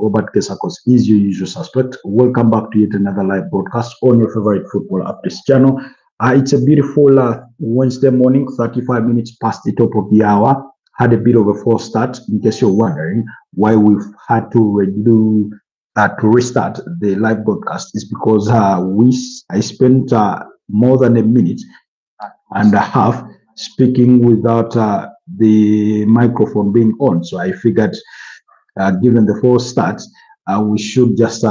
Robert Kesakos is your usual suspect. Welcome back to yet another live broadcast on your favorite football updates channel. It's a beautiful Wednesday morning, 35 minutes past the top of the hour. Had a bit of a false start, in case you're wondering why we've had to restart the live broadcast. Is because I spent more than a minute and a half speaking without the microphone being on. So I figured, given the false start, we should just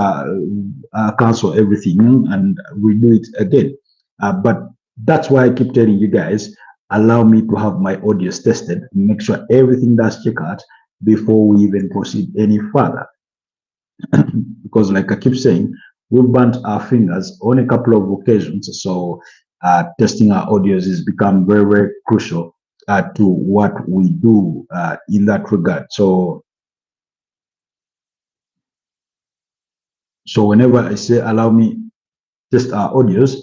cancel everything and redo it again. But that's why I keep telling you guys, allow me to have my audios tested, make sure everything does check out before we even proceed any further. Because like I keep saying, we've burnt our fingers on a couple of occasions. So testing our audios has become very, very crucial to what we do in that regard. So whenever I say allow me test our audios,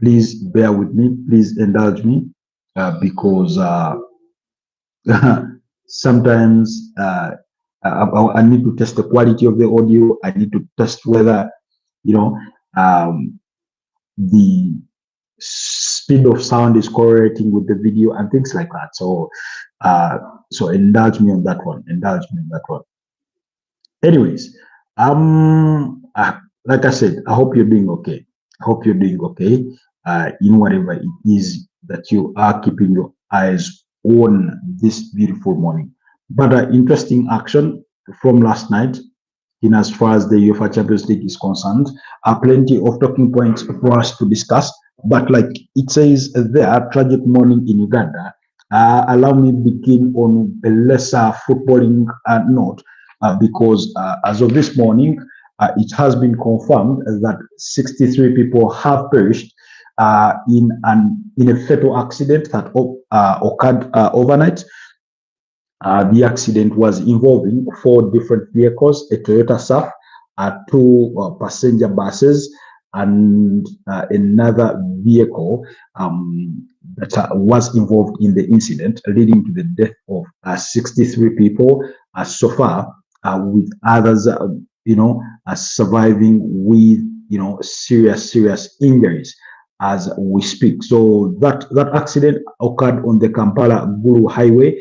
please bear with me, please indulge me, because sometimes I need to test the quality of the audio. I need to test whether, the speed of sound is correlating with the video and things like that. So, so indulge me on that one. Indulge me on that one. Anyways, like I said, I hope you're doing okay. I hope you're doing okay in whatever it is that you are keeping your eyes on this beautiful morning. But interesting action from last night in as far as the UEFA Champions League is concerned. Plenty of talking points for us to discuss. But like it says there, tragic morning in Uganda. Allow me begin on a lesser footballing note, because as of this morning, it has been confirmed that 63 people have perished in a fatal accident that occurred overnight. The accident was involving 4 different vehicles, a Toyota Surf, 2 passenger buses, and another vehicle that was involved in the incident, leading to the death of 63 people so far, with others, surviving with, serious injuries as we speak. So that accident occurred on the Kampala-Gulu highway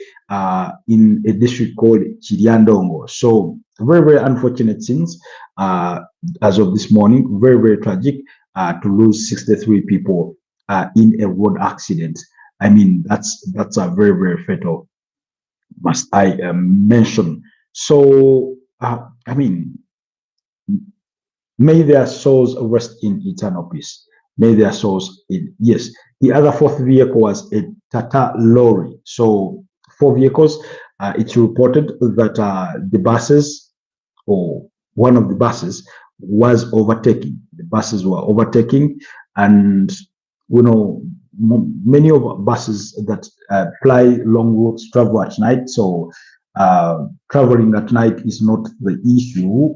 in a district called Chiriandongo. So very, very unfortunate scenes as of this morning. Very, very tragic to lose 63 people in a road accident. I mean, that's a very, very fatal, must I mention. So, I mean, may their souls rest in eternal peace. May their souls in, yes. The other 4th vehicle was a Tata lorry. So 4 vehicles. It's reported that the buses, or one of the buses, was overtaking. The buses were overtaking, and many of buses that ply long roads travel at night. So traveling at night is not the issue,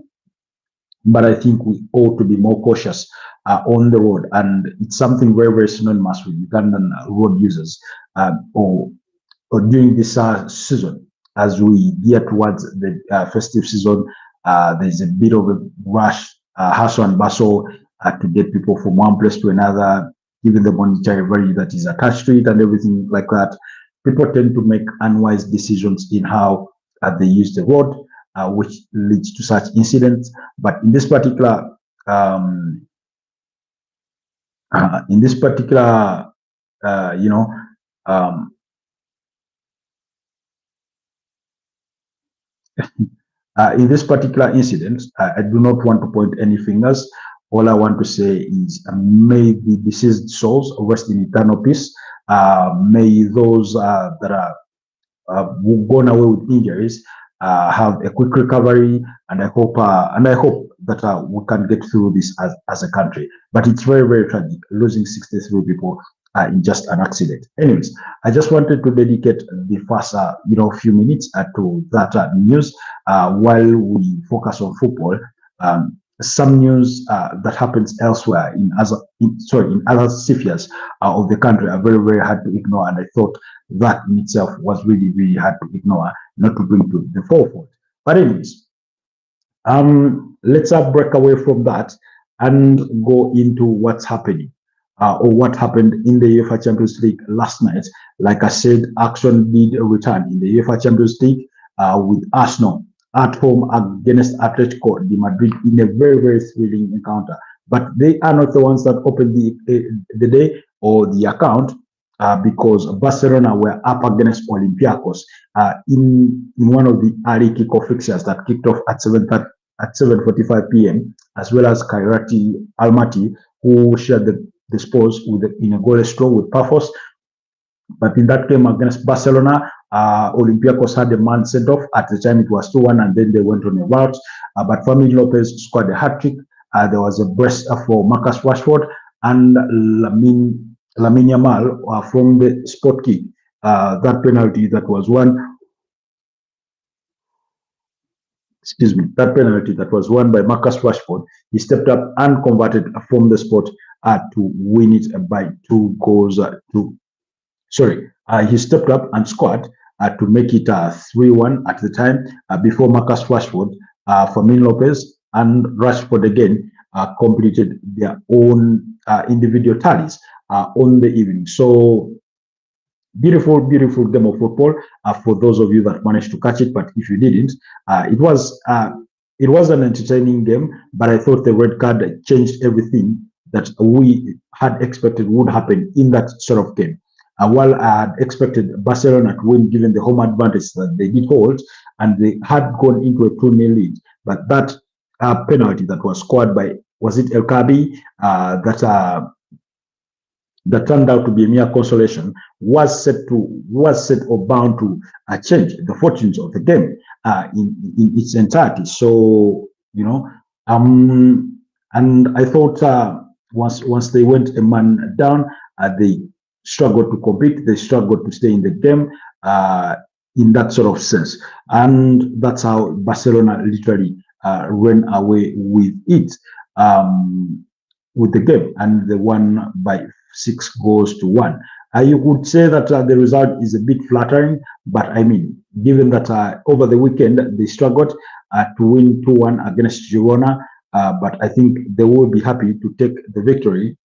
but I think we ought to be more cautious on the road, and it's something very, very synonymous with Ugandan road users, or during this season, as we gear towards the festive season. There's a bit of a rush, hustle and bustle to get people from one place to another, given the monetary value that is attached to it and everything like that. People tend to make unwise decisions in how they use the road, which leads to such incidents. But in this particular in this particular incident, I do not want to point any fingers. All I want to say is, may the deceased souls rest in eternal peace. May those that are gone away with injuries have a quick recovery, and I hope that we can get through this as a country. But it's very, very tragic, losing 63 people in just an accident. Anyways, I just wanted to dedicate the first few minutes to that news while we focus on football. Some news that happens elsewhere in other spheres of the country are very, very hard to ignore, and I thought that in itself was really, really hard to ignore, not to bring to the forefront. But anyways, Let's break away from that and go into what's happening or what happened in the UEFA Champions League last night. Like I said, action did return in the UEFA Champions League with Arsenal at home against Atletico de Madrid in a very, very thrilling encounter. But they are not the ones that opened the day or the account because Barcelona were up against Olympiacos in one of the early kickoff fixtures that kicked off at 7:45 p.m., as well as Kairati Almaty, who shared the spoils in a goalless draw with Pafos. But in that game against Barcelona, Olympiacos had a man sent off. At the time, it was 2-1, and then they went on a rout. But Fermin Lopez scored a hat trick. There was a brace for Marcus Rashford and Lamine Yamal from the spot kick. That penalty that was won, that penalty that was won by Marcus Rashford, he stepped up and converted from the spot to win it by 2 goals to. He stepped up and scored to make it 3-1 at the time before Marcus Rashford, Fermin Lopez, and Rashford again completed their own individual tallies on the evening. So beautiful, beautiful game of football for those of you that managed to catch it. But if you didn't, it was an entertaining game. But I thought the red card changed everything that we had expected would happen in that sort of game. While I had expected Barcelona to win given the home advantage that they did hold, and they had gone into a 2-0 lead. But that penalty that was scored by, was it El Kabi, that turned out to be a mere consolation, was set or bound to change the fortunes of the game in its entirety. So, and I thought once they went a man down, they struggled to compete, they struggled to stay in the game in that sort of sense. And that's how Barcelona literally ran away with it, with the game, and they won by 6-1. You could say that the result is a bit flattering, but I mean, given that over the weekend they struggled to win 2-1 against Girona, but I think they will be happy to take the victory.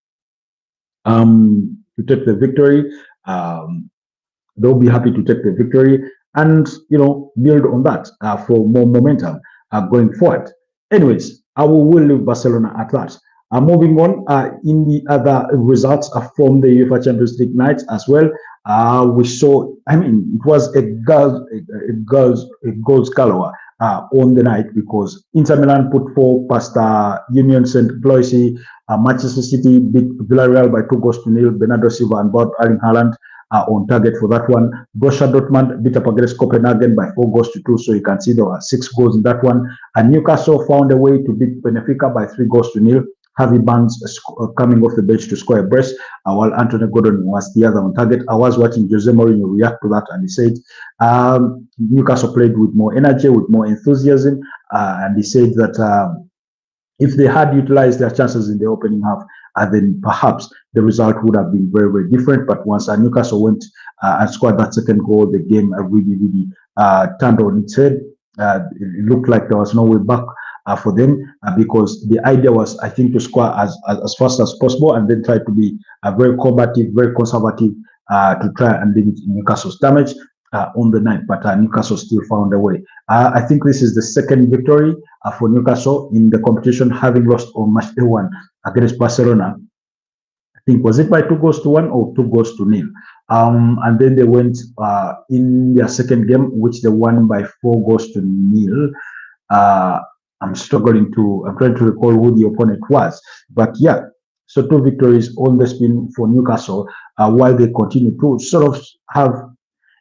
They'll be happy to take the victory and build on that for more momentum going forward. Anyways, I will leave Barcelona at that. Moving on, in the other results from the UEFA Champions League night as well, we saw, I mean, it was a goals galore on the night because Inter Milan put 4 past Union St. Gilloise. Manchester City beat Villarreal by 2-0. Bernardo Silva and Bob Erling Haaland on target for that one. Borussia Dortmund beat up against Copenhagen by 4-2. So you can see there were 6 goals in that one. And Newcastle found a way to beat Benfica by 3-0. Harvey Barnes coming off the bench to score a brace, while Anthony Gordon was the other on target. I was watching Jose Mourinho react to that, and he said Newcastle played with more energy, with more enthusiasm, and he said that if they had utilized their chances in the opening half, then perhaps the result would have been very, very different. But once Newcastle went and scored that second goal, the game really, really turned on its head. It looked like there was no way back for them because the idea was, I think, to score as fast as possible and then try to be very combative, very conservative to try and limit Newcastle's damage on the night. But Newcastle still found a way. I think this is the second victory for Newcastle in the competition, having lost on match day 1 against Barcelona. I think, was it by 2-1 or 2-0? And then they went in their second game, which they won by 4-0. I'm trying to recall who the opponent was. But yeah, so 2 victories on the spin for Newcastle, while they continue to sort of have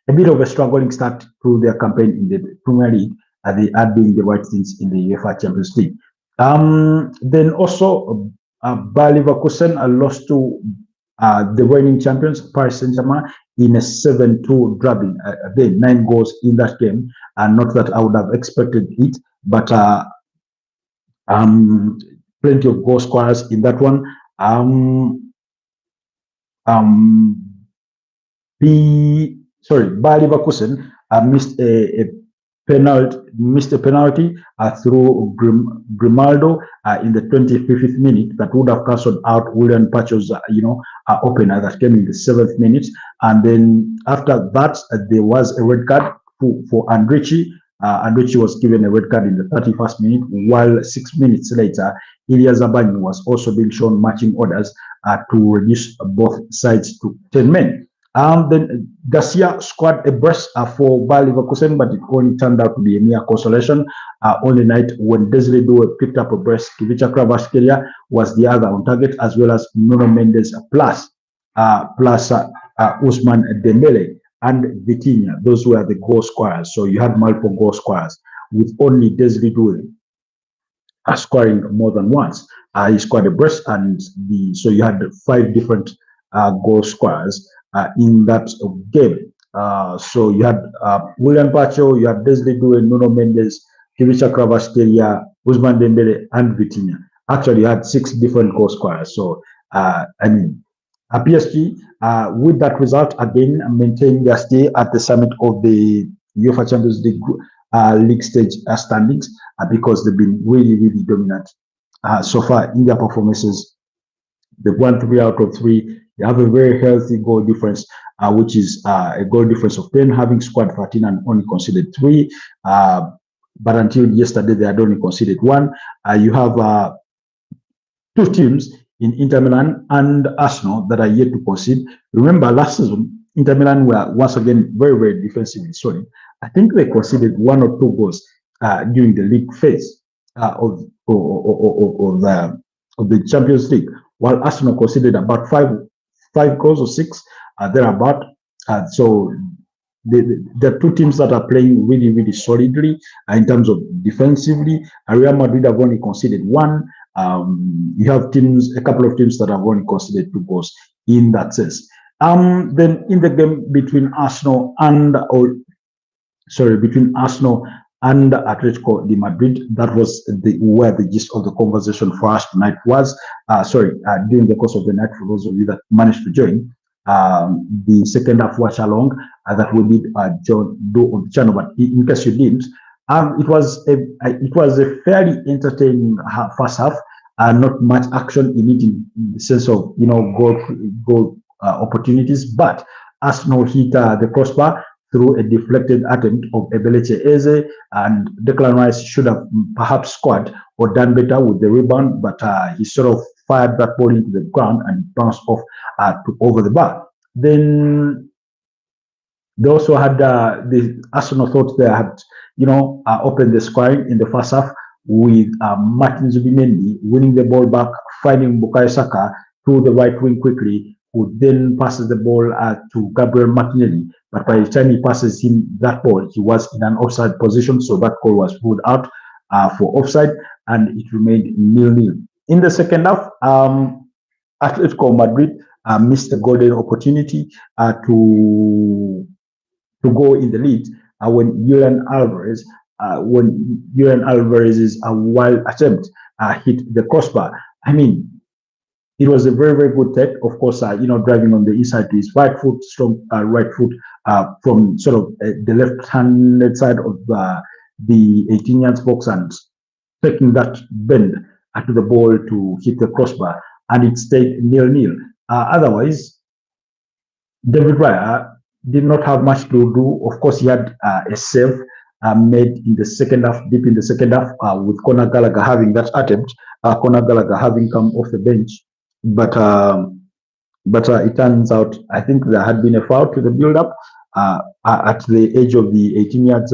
a bit of a struggling start to their campaign in the Premier League. They are doing the right things in the UEFA Champions League. Then also, Bayer Leverkusen lost to the reigning champions, Paris Saint-Germain, in a 7-2 drubbing. Again, 9 goals in that game. And not that I would have expected it, but plenty of goal scorers in that one. Bayer Leverkusen missed a missed a penalty through Grimaldo in the 25th minute that would have cancelled out William Pacho's opener that came in the 7th minute. And then after that, there was a red card for Andrichi. Andrichi was given a red card in the 31st minute, while 6 minutes later, Ilya Zabanyi was also being shown matching orders to reduce both sides to 10 men. Then Garcia scored a brace for Bayer Leverkusen, but it only turned out to be a mere consolation. On the night when Desiree Doué picked up a brace, Kivicha Kvaratskhelia was the other on target, as well as Nuno Mendes plus Ousmane Dembele and Vitinha. Those were the goal scorers. So you had multiple goal scorers, with only Desiree Doué scoring more than once. He scored a brace, and so you had 5 different goal scorers in that game. So you had William Pacho, you had Desiree Doué, Nuno Mendes, Kivicha Kvaratskhelia, Ousmane Dembele, and Vitinha. Actually, you had 6 different goal scorers. So PSG, with that result, again maintaining their stay at the summit of the UEFA Champions League league stage standings, because they've been really, really dominant so far in their performances. They've won 3 out of 3. They have a very healthy goal difference, which is a goal difference of 10, having scored 13 and only conceded 3. But until yesterday, they had only conceded 1. You have 2 teams in Inter Milan and Arsenal that are yet to concede. Remember, last season, Inter Milan were once again very, very defensively solid. I think they conceded 1 or 2 goals during the league phase of the Champions League, while Arsenal conceded about 5 goals or 6 thereabout. So the 2 teams that are playing really, really solidly in terms of defensively. Real Madrid have only conceded 1. You have a couple of teams that have only conceded 2 goals in that sense. Then in the game between Arsenal and Atletico de Madrid, that was where the gist of the conversation for us tonight was. During the course of the night, for those of you that managed to join the second half watch along that we did do on the channel, but in case you didn't, it was a fairly entertaining first half. Not much action in it in the sense of goal opportunities, but Arsenal hit the crossbar through a deflected attempt of Ebeleche Eze, and Declan Rice should have perhaps scored or done better with the rebound, but he sort of fired that ball into the ground and bounced off over the bar. Then they also had the Arsenal thought they had opened the scoring in the first half with Martin Zubimendi winning the ball back, finding Bukayo Saka to the right wing quickly, who then passes the ball to Gabriel Martinelli. But by the time he passes him that ball, he was in an offside position, so that goal was ruled out for offside, and it remained 0-0. In the second half, Atletico Madrid missed a golden opportunity to go in the lead when Julian Alvarez's wild attempt hit the crossbar. I mean, it was a very, very good take. Of course, driving on the inside to his right foot, strong right foot from sort of the left-handed side of the 18-yard box, and taking that bend to the ball to hit the crossbar, and it stayed 0-0. Otherwise, David Raya did not have much to do. Of course, he had a save made in the second half, deep in the second half, with Conor Gallagher having that attempt, Conor Gallagher having come off the bench. But it turns out, I think there had been a foul to the build-up at the edge of the 18 yards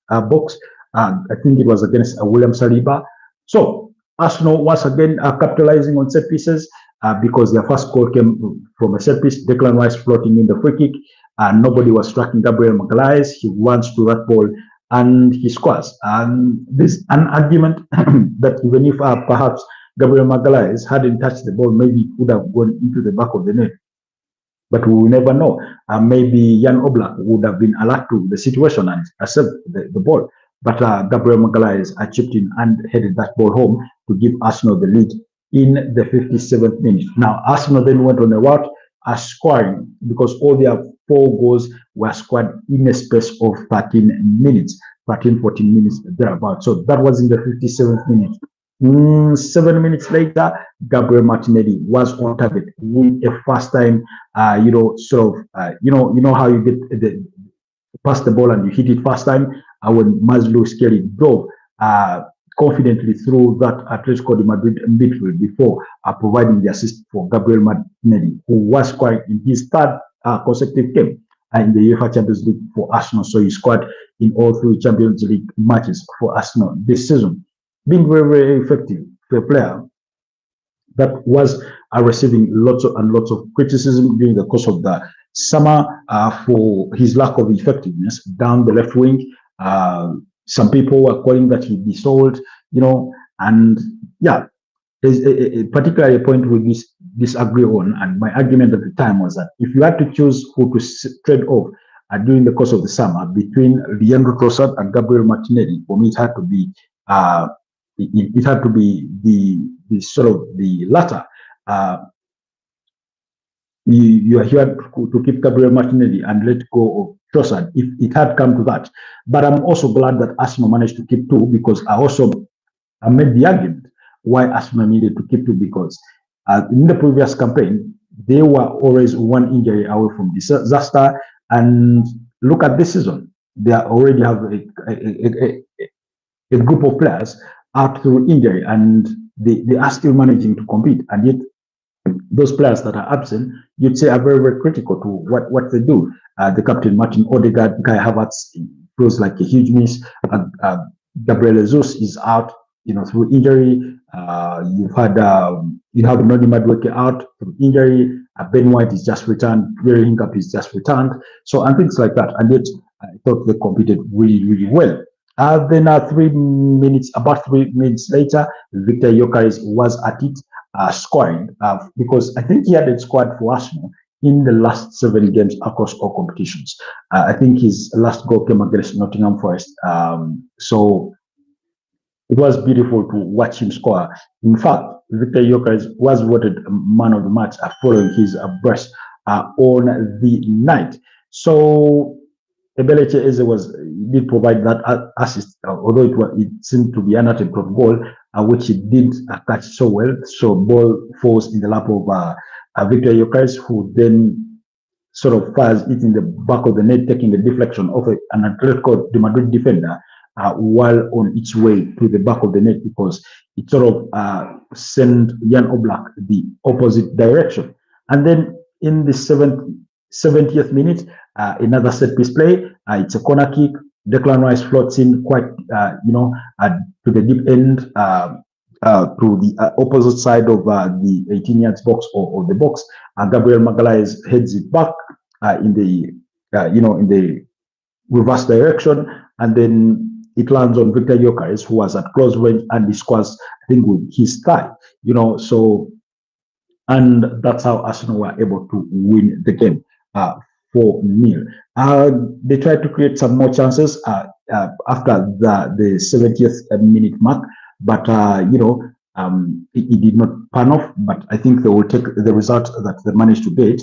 box. I think it was against William Saliba. So Arsenal once again capitalizing on set pieces because their first goal came from a set piece. Declan Rice floating in the free kick. Nobody was tracking Gabriel Magalhaes. He runs to that ball and he scores. And there's an argument that even if perhaps Gabriel Magalhaes hadn't touched the ball, maybe it would have gone into the back of the net. But we will never know. Maybe Jan Oblak would have been alert to the situation and accept the ball. But Gabriel Magalhaes chipped in and headed that ball home to give Arsenal the lead in the 57th minute. Now, Arsenal then went on a route scoring because all their 4 goals were scored in a space of 13 minutes. 13, 14 minutes thereabout. So that was in the 57th minute. 7 minutes later, Gabriel Martinelli was on target with a first time, you know how you get pass the ball and you hit it first time. When Maslow Skelly dove confidently through that Atletico de Madrid midfield before providing the assist for Gabriel Martinelli, who was scoring in his third consecutive game in the UEFA Champions League for Arsenal. So he scored in all three Champions League matches for Arsenal this season, being very, very effective for a player that was receiving lots and lots of criticism during the course of the summer for his lack of effectiveness down the left wing. Some people were calling that he'd be sold, and yeah, there's particularly a point we disagree on. And my argument at the time was that if you had to choose who to trade off during the course of the summer between Leandro Trossard and Gabriel Martinelli, for me it had to be it had to be the sort of the latter. You had to keep Gabriel Martinelli and let go of Trossard if it had come to that. But I'm also glad that Arsenal managed to keep two, because I made the argument why Arsenal needed to keep two, because in the previous campaign they were always one injury away from disaster. And look at this season, they already have a group of players out through injury, and they are still managing to compete. And yet, those players that are absent, you'd say, are very, very critical to what they do. The captain, Martin Odegaard, Kai Havertz, feels like a huge miss. Gabriel Jesus is out, through injury. You have Noni Madueke out through injury. Ben White is just returned. Gary Hincap is just returned. So, and things like that. And yet, I thought they competed really, really well. Then about 3 minutes later, Victor Gyökeres was at it, scoring, because I think he hadn't scored for Arsenal in the last 7 games across all competitions. I think his last goal came against Nottingham Forest. So it was beautiful to watch him score. In fact, Victor Gyökeres was voted man of the match following his burst on the night. So Ebeleche Eze did provide that assist, although it seemed to be an attempt of goal, which he did catch so well. So ball falls in the lap of Victor Gyökeres, who then sort of fires it in the back of the net, taking the deflection of an Atletico de Madrid defender while on its way to the back of the net, because it sort of sent Jan Oblak the opposite direction. And then in the 70th minute, another set piece play. It's a corner kick. Declan Rice floats in quite, to the deep end, to the opposite side of the 18 yards box or the box. Gabriel Magalhaes heads it back in the reverse direction, and then it lands on Victor Gyökeres, who was at close range, and he scores, I think, with his thigh. So, and that's how Arsenal were able to win the game. 4-0. They tried to create some more chances after the 70th minute mark, but it did not pan off. But I think they will take the result that they managed to get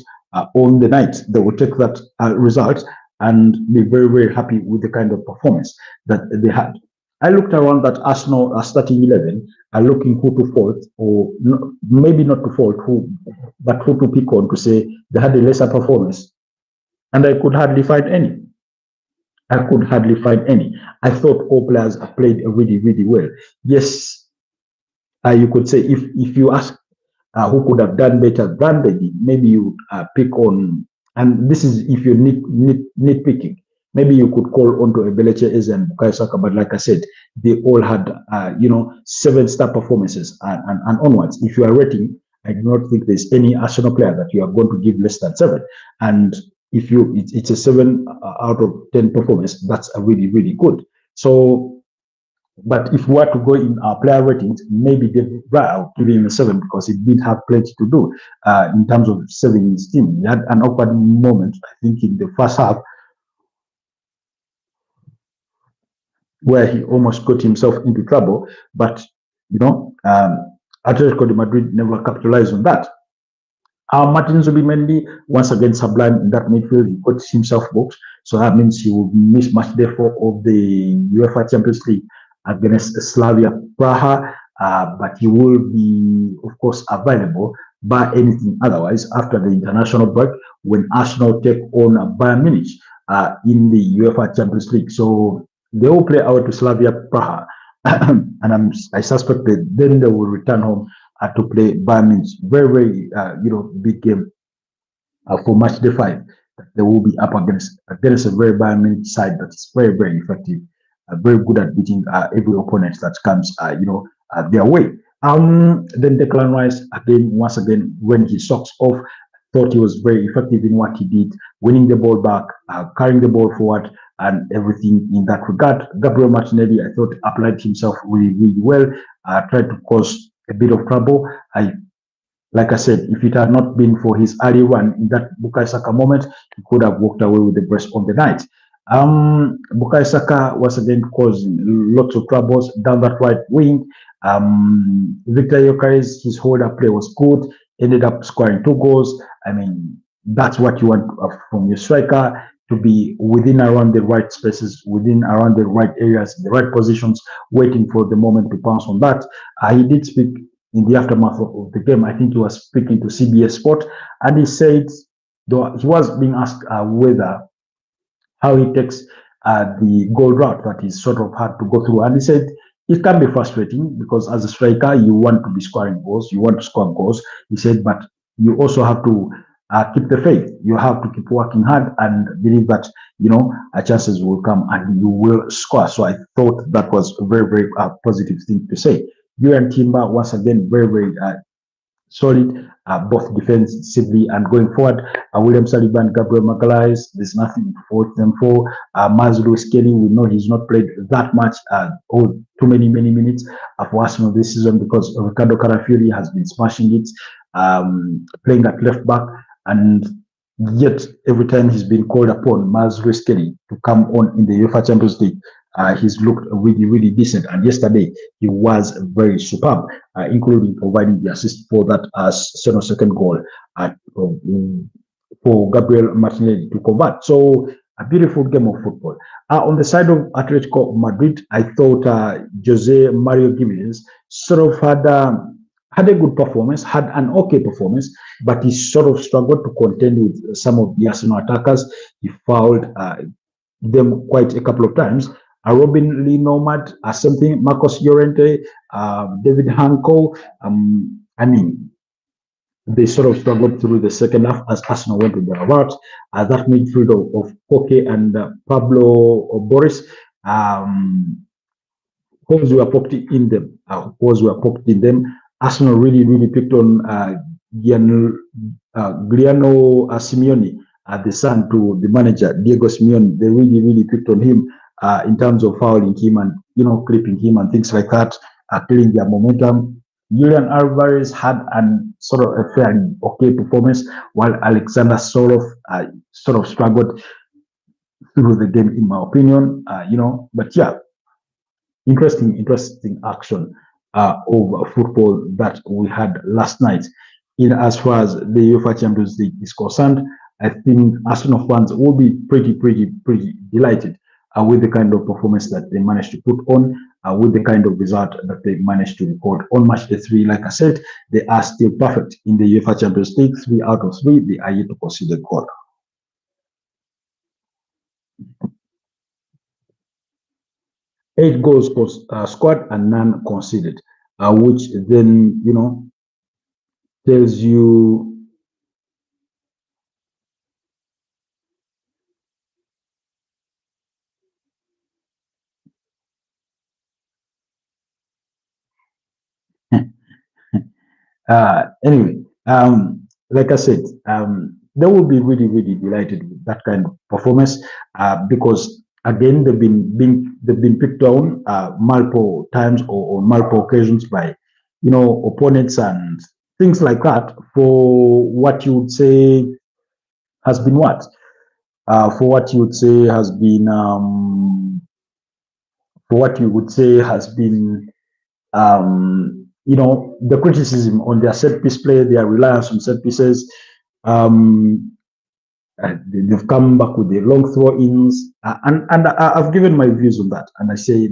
on the night. They will take that result and be very, very happy with the kind of performance that they had. I looked around that Arsenal starting 11, looking who to fault, or maybe not to fault, but who to pick on to say they had a lesser performance. And I could hardly find any. I thought all players played really, really well. Yes, you could say if you ask who could have done better than they did, maybe you pick on, and this is if you're nitpicking, maybe you could call on to Ebeleche Eze and Bukayo Saka, but like I said, they all had 7-star performances and onwards. If you are rating, I do not think there's any Arsenal player that you are going to give less than 7. And if it's a 7 out of 10 performance, that's a really, really good. So, but if we were to go in our player ratings, maybe I'll give him a 7, because he did have plenty to do in terms of saving his team. He had an awkward moment, I think, in the first half, where he almost got himself into trouble, but Atletico de Madrid never capitalized on that. Martin Zubimendi, once again sublime in that midfield. He got himself booked. So that means he will miss match day 4 of the UEFA Champions League against Slavia Praha. But he will be, of course, available by anything otherwise after the international break when Arsenal take on Bayern Munich in the UEFA Champions League. So they will play out to Slavia Praha, and I suspect that then they will return home to play Bayern Munich. Very, very, big game for match day 5. They will be up against a very Bayern Munich side that is very, very effective, very good at beating every opponent that comes, their way. Then Declan Rice again, once again, when he socks off, thought he was very effective in what he did, winning the ball back, carrying the ball forward, and everything in that regard. Gabriel Martinelli, I thought, applied himself really, really well, tried to cause a bit of trouble. Like I said, if it had not been for his early run in that Bukayo Saka moment, he could have walked away with the breast on the night. Bukayo Saka was again causing lots of troubles down that right wing. Victor Gyökeres, his hold-up play was good, ended up scoring 2 goals. I mean, that's what you want from your striker, to be within around the right spaces, within around the right areas, the right positions, waiting for the moment to pounce on that. He did speak in the aftermath of the game. I think he was speaking to CBS Sport, and he said, though he was being asked whether how he takes the goal route that he's sort of had to go through, and he said it can be frustrating because as a striker you want to be scoring goals, you want to score goals. He said, but you also have to keep the faith. You have to keep working hard and believe that chances will come and you will score. So I thought that was a very, very positive thing to say. Julian Timber, once again, very, very solid, both defensively and going forward. William Saliba and Gabriel Magalhaes, there's nothing to fault them for. Lewis Kelly, we know he's not played that much, or too many minutes for Arsenal this season because Ricardo Carafiori has been smashing it, playing at left back, and yet every time he's been called upon, Lewis Kelly, to come on in the UEFA Champions League, he's looked really, really decent. And yesterday, he was very superb, including providing the assist for that second goal for Gabriel Martinelli to convert. So, a beautiful game of football. On the side of Atletico Madrid, I thought Jose Mario Giménez sort of had a good performance, had an okay performance, but he sort of struggled to contend with some of the Arsenal attackers. He fouled them quite a couple of times. Robin Lee Nomad, something, Marcos Llorente, David Hanko. They sort of struggled through the second half as Arsenal went to their route. That midfield of Koke and Pablo Boris, holes were poked in them. Arsenal really, really picked on Giuliano Simeone, the son to the manager, Diego Simeone. They really, really picked on him in terms of fouling him and, clipping him and things like that, killing their momentum. Julian Alvarez had sort of a fairly okay performance, while Alexander Sorof sort of struggled through the game, in my opinion. But yeah, interesting action of football that we had last night. In as far as the UEFA Champions League is concerned, I think Arsenal fans will be pretty delighted with the kind of performance that they managed to put on, with the kind of result that they managed to record on match day 3. Like I said, they are still perfect in the UEFA Champions League. 3 out of 3, they are yet to concede a goal. Eight goals scored and none conceded, which then, tells you anyway, like I said, they will be really delighted with that kind of performance, because again they've been picked on multiple times or on multiple occasions by opponents and things like that, for what you would say has been the criticism on their set piece play, their reliance on set pieces. They've come back with the long throw-ins, and I've given my views on that, and I say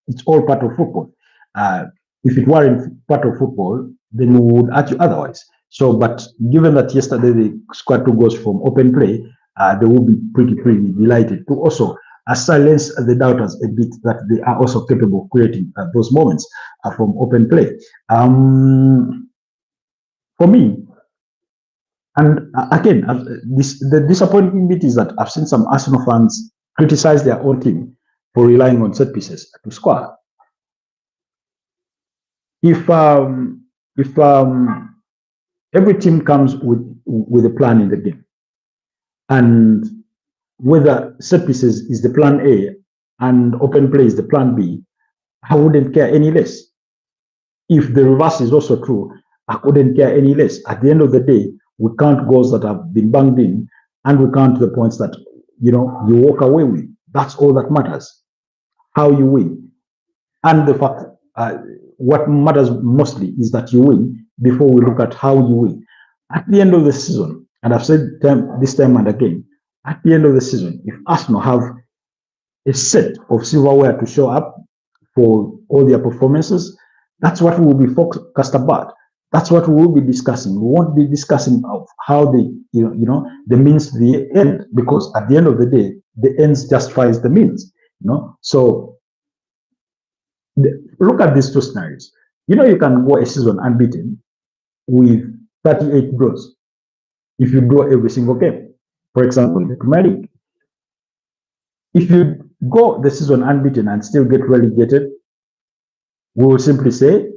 it's all part of football. If it weren't part of football, then we would argue otherwise. So, but given that yesterday they scored 2 goals from open play, they will be pretty delighted to also silence the doubters a bit that they are also capable of creating those moments from open play. For me, and again, the disappointing bit is that I've seen some Arsenal fans criticize their own team for relying on set pieces to score. If every team comes with a plan in the game, and whether set pieces is the plan A and open play is the plan B, I wouldn't care any less. If the reverse is also true, I couldn't care any less. At the end of the day, we count goals that have been banged in, and we count the points that you walk away with. That's all that matters. How you win, and the fact what matters mostly is that you win before we look at how you win. At the end of the season, and I've said this time and again, at the end of the season, if Arsenal have a set of silverware to show up for all their performances, that's what we will be focused about. That's what we will be discussing. We won't be discussing of how the means to the end, because at the end of the day, the ends justifies the means. So look at these two scenarios. You can go a season unbeaten with 38 draws if you draw every single game. For example, the Premier League. If you go the season unbeaten and still get relegated, we will simply say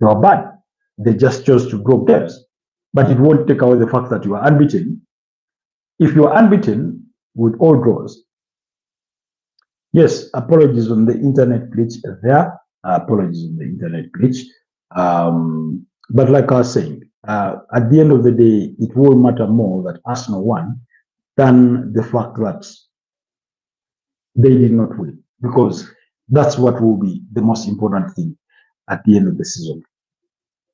you are bad. They just chose to draw games. But it won't take away the fact that you are unbeaten. If you are unbeaten with all draws, yes, apologies on the internet glitch there. Apologies on the internet glitch. But like I was saying, at the end of the day, it will matter more that Arsenal won than the fact that they did not win, because that's what will be the most important thing at the end of the season.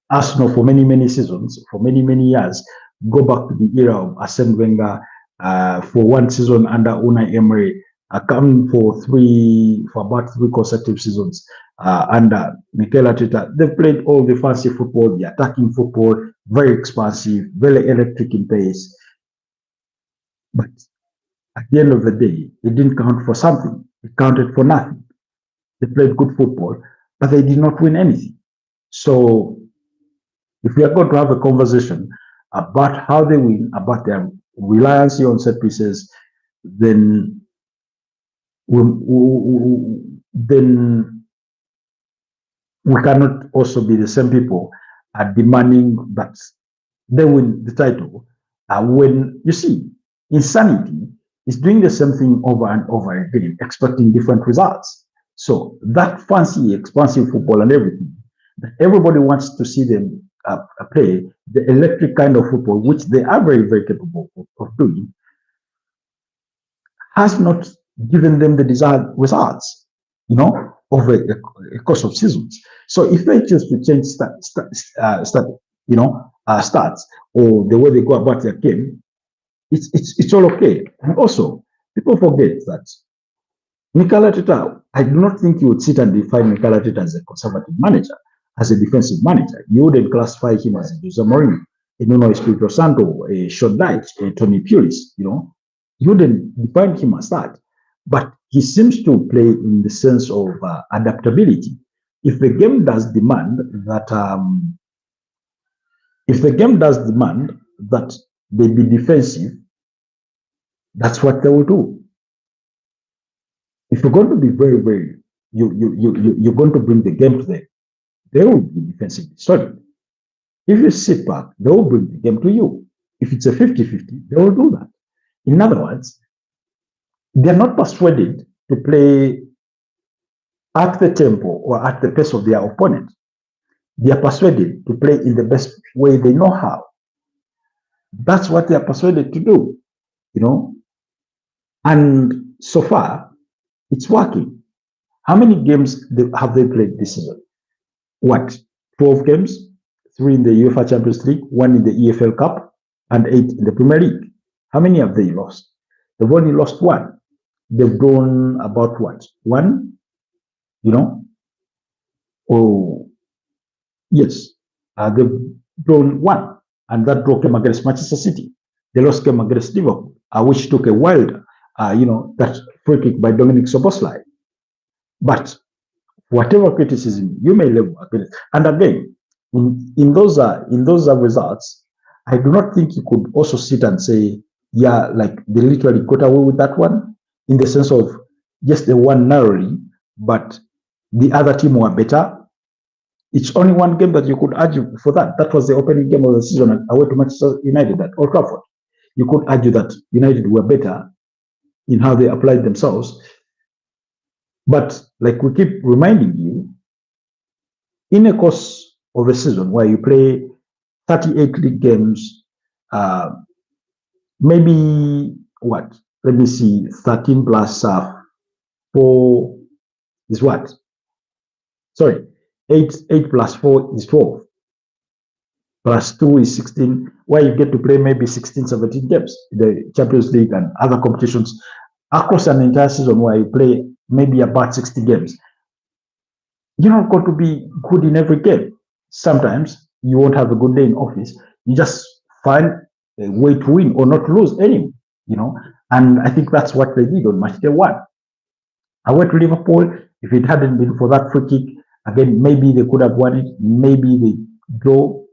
Arsenal, for many, many seasons, for many, many years, go back to the era of Arsene Wenger, for one season under Unai Emery, come for about 3 consecutive seasons under Mikel Arteta. They played all the fancy football, the attacking football, very expansive, very electric in pace. But at the end of the day, it didn't count for something. It counted for nothing. They played good football, but they did not win anything. So if we are going to have a conversation about how they win, about their reliance on set pieces, then we cannot also be the same people demanding that they win the title. When you see, insanity is doing the same thing over and over again, expecting different results. So that fancy, expansive football and everything that everybody wants to see them play, the electric kind of football, which they are very, very capable of doing, has not given them the desired results, over a course of seasons. So if they choose to change stats or the way they go about their game, it's all okay. And also, people forget that Mikel Arteta, I do not think you would sit and define Mikel Arteta as a conservative manager, as a defensive manager. You wouldn't classify him as a Jose Mourinho, a Nuno Espirito Santo, a Sean Dyche, a Tony Pulis. You wouldn't define him as that. But he seems to play in the sense of adaptability. If the game does demand that, they be defensive, that's what they will do. If you're going to be very, very, you're going to bring the game to them, they will be defensively solid. If you sit back, they will bring the game to you. If it's a 50-50, they will do that. In other words, they're not persuaded to play at the tempo or at the pace of their opponent. They are persuaded to play in the best way they know how. That's what they are persuaded to do, And so far, it's working. How many games have they played this season? 12 games? 3 in the UEFA Champions League, 1 in the EFL Cup. and 8 in the Premier League. How many have they lost? They've only lost one. They've drawn about what? One, you know? Oh, yes. They've drawn one, and that draw came against Manchester City. The loss came against Liverpool, which took a wild, that free kick by Dominic Soboslai. But whatever criticism you may level against, and again, in those results, I do not think you could also sit and say, yeah, like they literally got away with that one, in the sense of yes, they won narrowly, but the other team were better. It's only one game that you could argue for that. That was the opening game of the season away to Manchester United at Old Trafford. You could argue that United were better in how they applied themselves. But like we keep reminding you, in a course of a season where you play 38 league games, maybe what? Let me see, 13 plus 4 is what? Sorry, 8 plus 4 is 12. Plus 2 is 16, where you get to play maybe 16, 17 games, the Champions League and other competitions across an entire season where you play maybe about 60 games. You're not going to be good in every game. Sometimes you won't have a good day in office. You just find a way to win or not lose any, and I think that's what they did on match day 1. I went to Liverpool. If it hadn't been for that free kick, again, maybe they could have won it. Maybe they draw,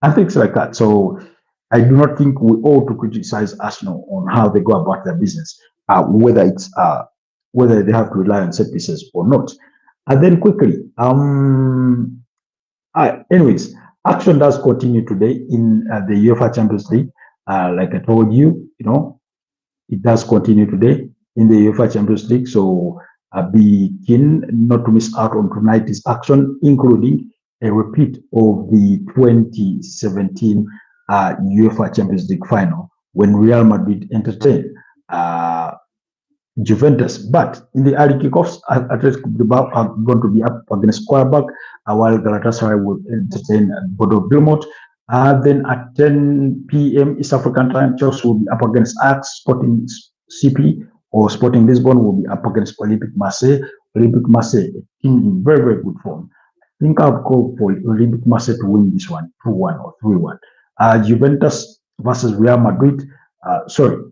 and things like that. So I do not think we ought to criticize Arsenal on how they go about their business, whether they have to rely on set pieces or not. And then quickly, anyways, action does continue today in the UEFA Champions League. Like I told you, it does continue today in the UEFA Champions League. So be keen not to miss out on tonight's action, including a repeat of the 2017 UEFA Champions League final when Real Madrid entertained Juventus. But in the early kickoffs, Atletico Bilbao are going to be up against Qarabag, while Galatasaray will entertain Bodo Glimt. Then at 10 p.m. East African time, Chelsea will be up against Ajax. Sporting CP or Sporting Lisbon will be up against Olympique Marseille. Olympique Marseille, a team in very, very good form. I think I'll go for Olympique Marseille to win this one, 2-1 or 3-1. Juventus versus Real Madrid.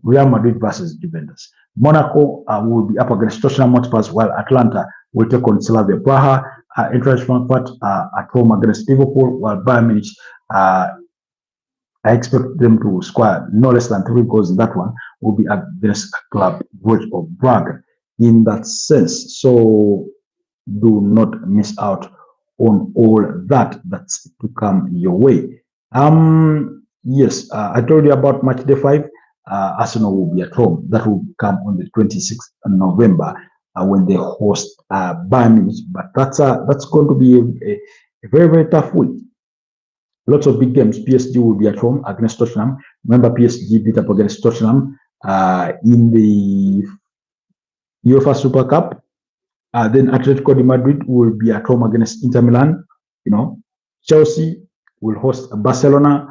Real Madrid versus Juventus. Monaco will be up against Tottenham Hotspur, while Atlanta will take on Slavia Praha. Eintracht Frankfurt at home against Liverpool, while Bayern Munich, I expect them to score no less than 3 goals in that one, will be against Club Brugge of Prague in that sense. So do not miss out on all that's to come your way. Yes, I told you about match day 5. Arsenal will be at home. That will come on the 26th of November when they host Bayern Munich. But that's going to be a very, very tough week. Lots of big games. PSG will be at home against Tottenham. Remember, PSG beat up against Tottenham in the UEFA Super Cup. Then Atletico de Madrid will be at home against Inter Milan. Chelsea will host Barcelona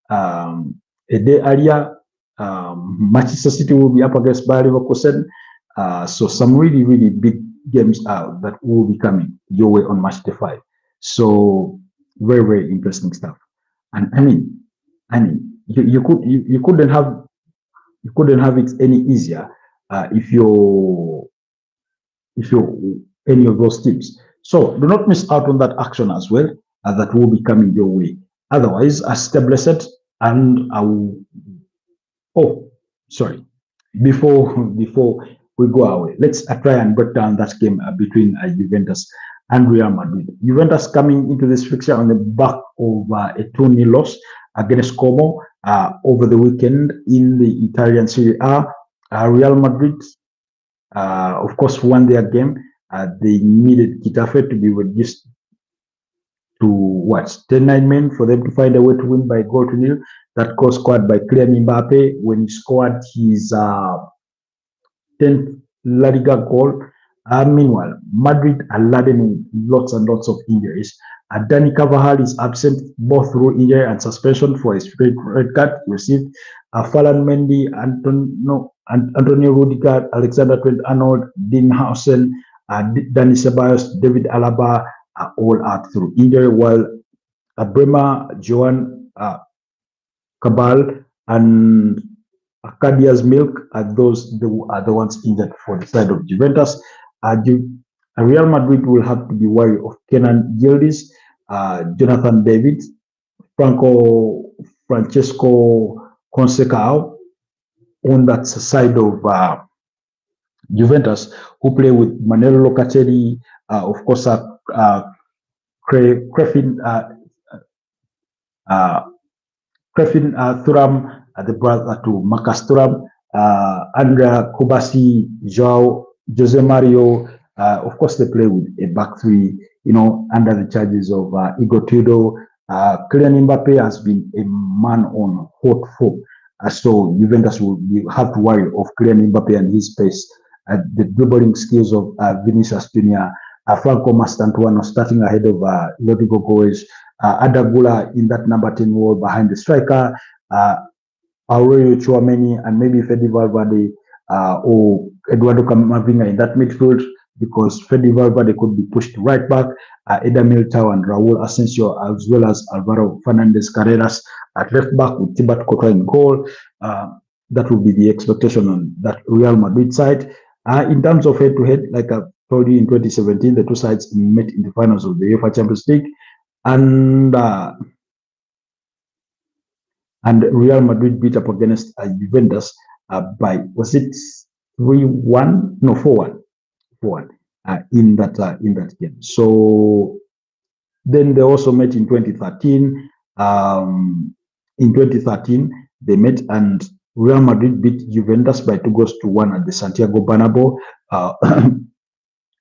a day earlier. Manchester City will be up against Bayer Leverkusen. So some really, really big games that will be coming your way on match day 5. So very, very interesting stuff. And I mean, you couldn't have it any easier if you're any of those teams. So do not miss out on that action as well that will be coming your way. Otherwise, stay blessed, and before we go away, let's try and break down that game between Juventus and Real Madrid. Juventus coming into this fixture on the back of a 2-0 loss against Como over the weekend in the Italian Serie A. Real Madrid, of course, won their game. They needed Getafe to be reduced to 10-9 men for them to find a way to win by 0-0. That goal scored by Kylian Mbappe when he scored his 10th La Liga goal. Meanwhile, Madrid are laden with lots and lots of injuries. Danny Carvajal is absent both through injury and suspension for a straight red card received. Falan Mendy, Antonio Rudiger, Alexander Trent Arnold, Dean Hausen, Dani Ceballos, David Alaba are all out through injury, while Bremer, Joan Cabal, and Arcadia's Milk are the ones injured for the side of Juventus. Real Madrid will have to be wary of Kenan Yildiz, Jonathan David, Francesco Conceição on that side of Juventus, who play with Manuel Locatelli, of course, Crefin Thuram, the brother to Marcus Thuram, Andrea Kubasi, Joao, Jose Mario. Of course, they play with a back three, under the charges of Igor Tudor. Kylian Mbappe has been a man on hot form. So Juventus will have to worry of Kylian Mbappe and his pace. The dribbling skills of Vinicius Junior, Franco Mastantuano starting ahead of Rodrigo Goes, Adagula in that number 10 role behind the striker, Aurelio Tchouameni, and maybe Fede Valverde or Eduardo Camavinga in that midfield, because Fede Valverde could be pushed right back, Eder Militao and Raul Asensio, as well as Alvaro Fernandez Carreras at left back with Thibaut Courtois in goal. That will be the expectation on that Real Madrid side. In terms of head-to-head, like I told you, in 2017, the two sides met in the finals of the UEFA Champions League, and Real Madrid beat up against Juventus by, was it 3-1? No, 4-1. 4-1 in that game. So then they also met in 2013. In 2013, they met and Real Madrid beat Juventus by 2-1 at the Santiago Bernabeu,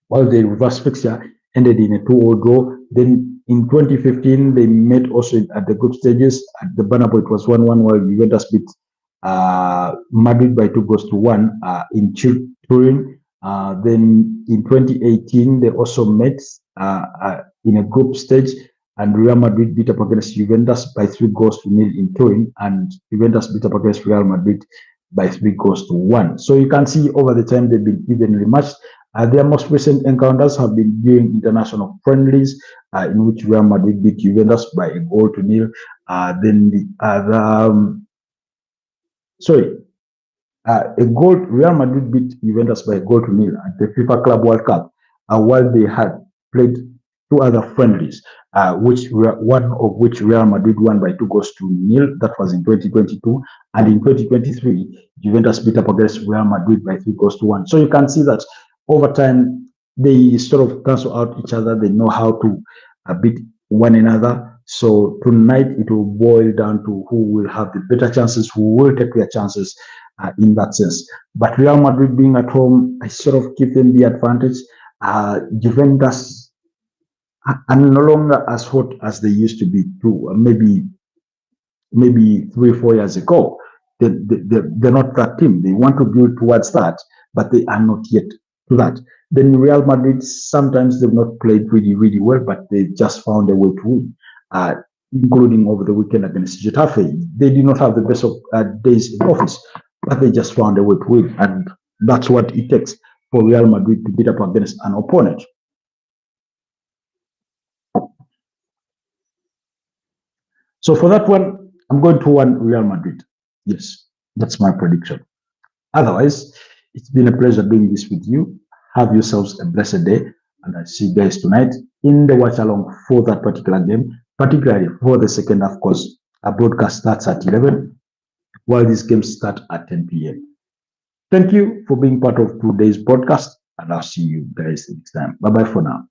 while the reverse fixture ended in a 2-0 draw. Then in 2015, they met also at the group stages. At the Bernabeu, it was 1-1, while Juventus beat Madrid by 2-1 in Turin. Then in 2018, they also met in a group stage, and Real Madrid beat up against Juventus by 3-0 in Turin, and Juventus beat up against Real Madrid by 3-1. So you can see over the time they've been evenly matched. Their most recent encounters have been during international friendlies, in which Real Madrid beat Juventus by 1-0. Then the other, Real Madrid beat Juventus by 1-0 at the FIFA Club World Cup, while they had played two other friendlies, one of which Real Madrid won by 2-0. That was in 2022, and in 2023, Juventus beat up against Real Madrid by 3-1. So you can see that over time they sort of cancel out each other. They know how to beat one another. So tonight it will boil down to who will have the better chances, who will take their chances in that sense. But Real Madrid being at home, I sort of give them the advantage. Juventus are no longer as hot as they used to be maybe 3-4 years ago. They're not that team. They want to build towards that, but they are not yet to that. Then Real Madrid, sometimes they've not played really, really well, but they just found a way to win, including over the weekend against Getafe. They did not have the best of days in office, but they just found a way to win, and that's what it takes for Real Madrid to beat up against an opponent. So for that one, I'm going to one Real Madrid. Yes, that's my prediction. Otherwise, it's been a pleasure doing this with you. Have yourselves a blessed day, and I'll see you guys tonight in the watch along for that particular game, particularly for the second half, because our broadcast starts at 11, while these games start at 10 p.m. Thank you for being part of today's podcast, and I'll see you guys next time. Bye-bye for now.